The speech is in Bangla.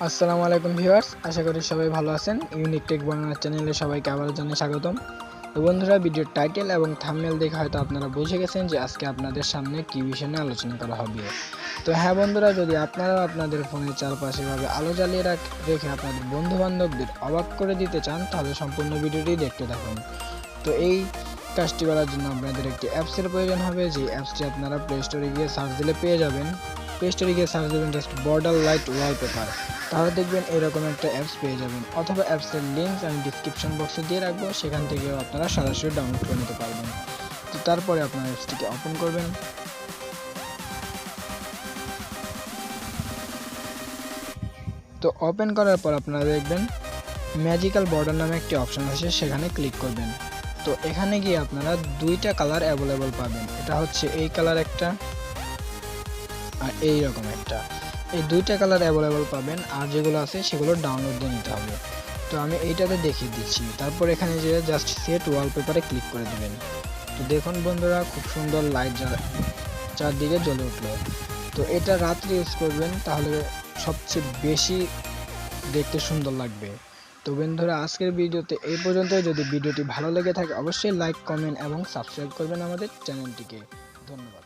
আসসালামু আলাইকুম ভিউয়ার্স, আশা করি সবাই ভালো আছেন। ইউনিক টেক বাংলা চ্যানেলে সবাইকে আবারও জানাই স্বাগতম। তো বন্ধুরা, ভিডিওর টাইটেল এবং থাম্বনেল দেখে হয়তো আপনারা বুঝে গেছেন যে আজকে আপনাদের সামনে কি বিষয় নিয়ে আলোচনা করা হবে। তো হ্যাঁ বন্ধুরা, যদি আপনারা আপনাদের ফোনের চারপাশে ভাবে আলো জ্বালিয়ে রেখে আপনাদের বন্ধু বান্ধবদের অবাক করে দিতে চান, তাহলে সম্পূর্ণ ভিডিওটি দেখতে থাকুন। তো এই কাজটি করার জন্য আপনাদের একটি অ্যাপসের প্রয়োজন হবে, যে অ্যাপসটি আপনারা প্লে স্টোরে গিয়ে সার্চ দিলে পেয়ে যাবেন। প্লে স্টোরে গিয়ে সার্চ দেবেন জাস্ট বর্ডার লাইট ওয়ালপেপার, তাহলে দেখবেন এরকম একটা অ্যাপস পেয়ে যাবেন। অথবা অ্যাপসের লিঙ্ক আমি ডিসক্রিপশন বক্সে দিয়ে রাখবো, সেখান থেকেও আপনারা সরাসরি ডাউনলোড করে নিতে পারবেন। তো তারপরে আপনারা অ্যাপসটিকে ওপেন করবেন। তো ওপেন করার পর আপনারা দেখবেন ম্যাজিক্যাল বর্ডার নামে একটি অপশন আছে, সেখানে ক্লিক করবেন। তো এখানে গিয়ে আপনারা দুইটা কালার অ্যাভেলেবল পাবেন। এটা হচ্ছে এই কালার একটা আর এই রকম একটা। এই দুইটা কালার অ্যাভেলেবল পাবেন, আর যেগুলো আছে সেগুলো ডাউনলোড দিয়ে নিতে হবে। তো আমি এইটাতে দেখিয়ে দিচ্ছি। তারপর এখানে যে জাস্ট সেট ওয়ালপেপারে ক্লিক করে দেবেন। তো দেখুন বন্ধুরা, খুব সুন্দর লাইট চারদিকে জ্বলে উঠলো। তো এটা রাত্রে ইউজ করবেন, তাহলে সবচেয়ে বেশি দেখতে সুন্দর লাগবে। তো বন্ধুরা, আজকের ভিডিওতে এই পর্যন্ত। যদি ভিডিওটি ভালো লেগে থাকে অবশ্যই লাইক, কমেন্ট এবং সাবস্ক্রাইব করবেন আমাদের চ্যানেলটিকে। ধন্যবাদ।